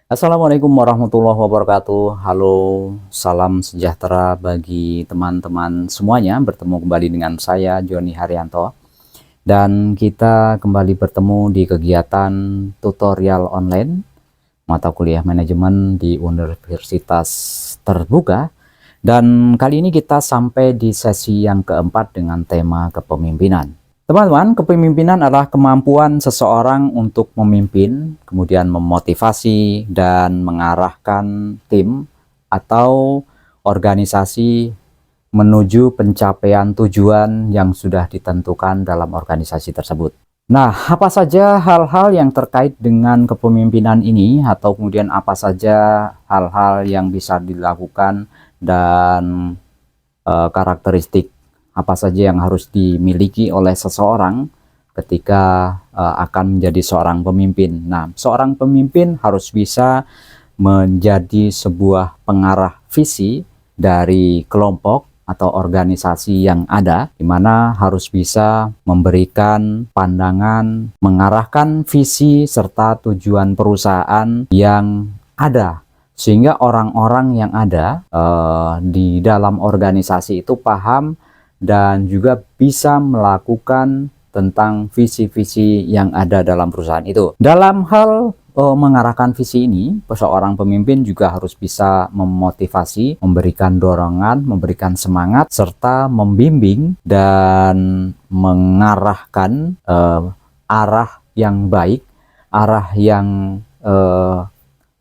Assalamualaikum warahmatullahi wabarakatuh. Halo, salam sejahtera bagi teman-teman semuanya. Bertemu kembali dengan saya, Joni Haryanto. Dan kita kembali bertemu di kegiatan tutorial online mata kuliah manajemen di Universitas Terbuka. Dan kali ini kita sampai di sesi yang keempat dengan tema kepemimpinan. Teman-teman, kepemimpinan adalah kemampuan seseorang untuk memimpin, kemudian memotivasi dan mengarahkan tim atau organisasi menuju pencapaian tujuan yang sudah ditentukan dalam organisasi tersebut. Nah, apa saja hal-hal yang terkait dengan kepemimpinan ini, atau kemudian apa saja hal-hal yang bisa dilakukan dan karakteristik apa saja yang harus dimiliki oleh seseorang ketika akan menjadi seorang pemimpin. Nah, seorang pemimpin harus bisa menjadi sebuah pengarah visi dari kelompok atau organisasi yang ada, di mana harus bisa memberikan pandangan, mengarahkan visi serta tujuan perusahaan yang ada, sehingga orang-orang yang ada di dalam organisasi itu paham dan juga bisa melakukan tentang visi-visi yang ada dalam perusahaan itu. Dalam hal mengarahkan visi ini, seorang pemimpin juga harus bisa memotivasi, memberikan dorongan, memberikan semangat, serta membimbing dan mengarahkan arah yang baik, arah yang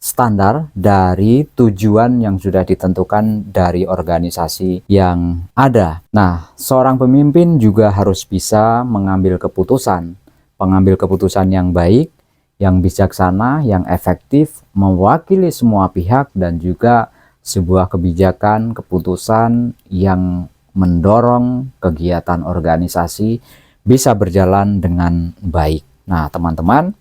standar dari tujuan yang sudah ditentukan dari organisasi yang ada. Nah, seorang pemimpin juga harus bisa mengambil keputusan yang baik, yang bijaksana, yang efektif, mewakili semua pihak, dan juga sebuah kebijakan, keputusan yang mendorong kegiatan organisasi bisa berjalan dengan baik. Nah, teman-teman,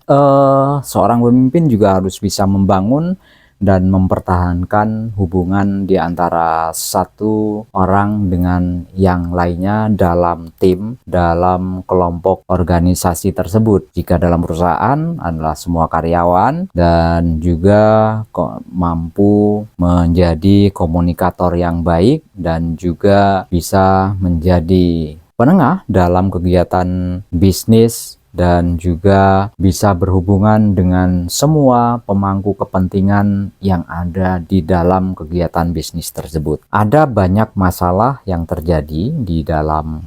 seorang pemimpin juga harus bisa membangun dan mempertahankan hubungan di antara satu orang dengan yang lainnya dalam tim, dalam kelompok organisasi tersebut. Jika dalam perusahaan adalah semua karyawan dan juga mampu menjadi komunikator yang baik dan juga bisa menjadi penengah dalam kegiatan bisnis dan juga bisa berhubungan dengan semua pemangku kepentingan yang ada di dalam kegiatan bisnis tersebut. Ada banyak masalah yang terjadi di dalam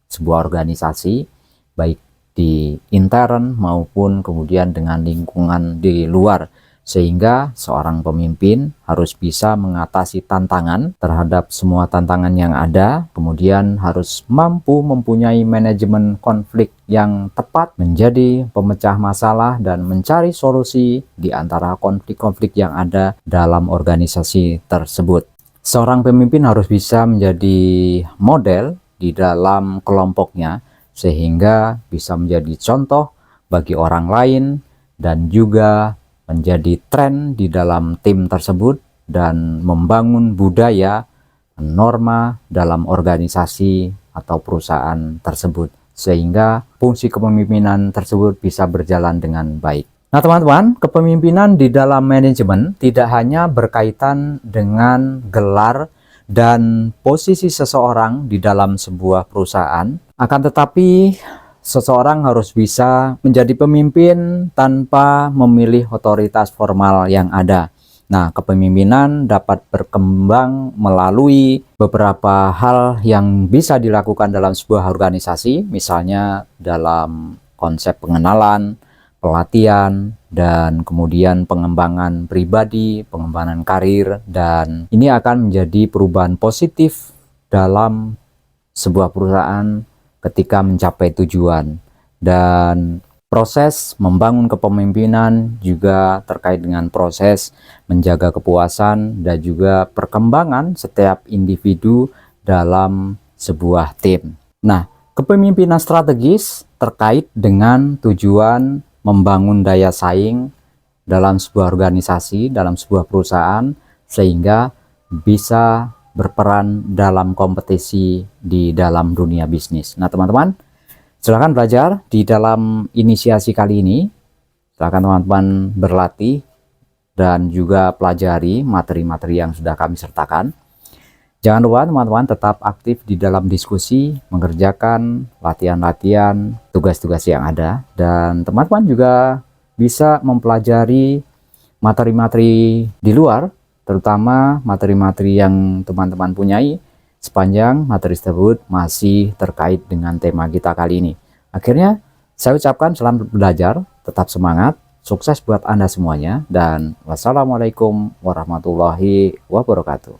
sebuah organisasi, baik di intern maupun kemudian dengan lingkungan di luar, sehingga seorang pemimpin harus bisa mengatasi tantangan terhadap semua tantangan yang ada, kemudian harus mampu mempunyai manajemen konflik yang tepat, menjadi pemecah masalah dan mencari solusi di antara konflik-konflik yang ada dalam organisasi tersebut. Seorang pemimpin harus bisa menjadi model di dalam kelompoknya, sehingga bisa menjadi contoh bagi orang lain dan juga menjadi tren di dalam tim tersebut dan membangun budaya, norma dalam organisasi atau perusahaan tersebut, sehingga fungsi kepemimpinan tersebut bisa berjalan dengan baik. Nah, teman-teman, kepemimpinan di dalam manajemen tidak hanya berkaitan dengan gelar dan posisi seseorang di dalam sebuah perusahaan, akan tetapi seseorang harus bisa menjadi pemimpin tanpa memilih otoritas formal yang ada. Nah, kepemimpinan dapat berkembang melalui beberapa hal yang bisa dilakukan dalam sebuah organisasi, misalnya dalam konsep pengenalan, pelatihan, dan kemudian pengembangan pribadi, pengembangan karir, dan ini akan menjadi perubahan positif dalam sebuah perusahaan ketika mencapai tujuan. Dan proses membangun kepemimpinan juga terkait dengan proses menjaga kepuasan dan juga perkembangan setiap individu dalam sebuah tim. Nah, kepemimpinan strategis terkait dengan tujuan membangun daya saing dalam sebuah organisasi, dalam sebuah perusahaan, sehingga bisa berperan dalam kompetisi di dalam dunia bisnis. Nah, teman-teman, silahkan belajar di dalam inisiasi kali ini. Silahkan teman-teman berlatih dan juga pelajari materi-materi yang sudah kami sertakan. Jangan lupa teman-teman tetap aktif di dalam diskusi, mengerjakan latihan-latihan, tugas-tugas yang ada. Dan teman-teman juga bisa mempelajari materi-materi di luar, terutama materi-materi yang teman-teman punyai, sepanjang materi tersebut masih terkait dengan tema kita kali ini. Akhirnya, saya ucapkan selamat belajar, tetap semangat, sukses buat Anda semuanya, dan wassalamualaikum warahmatullahi wabarakatuh.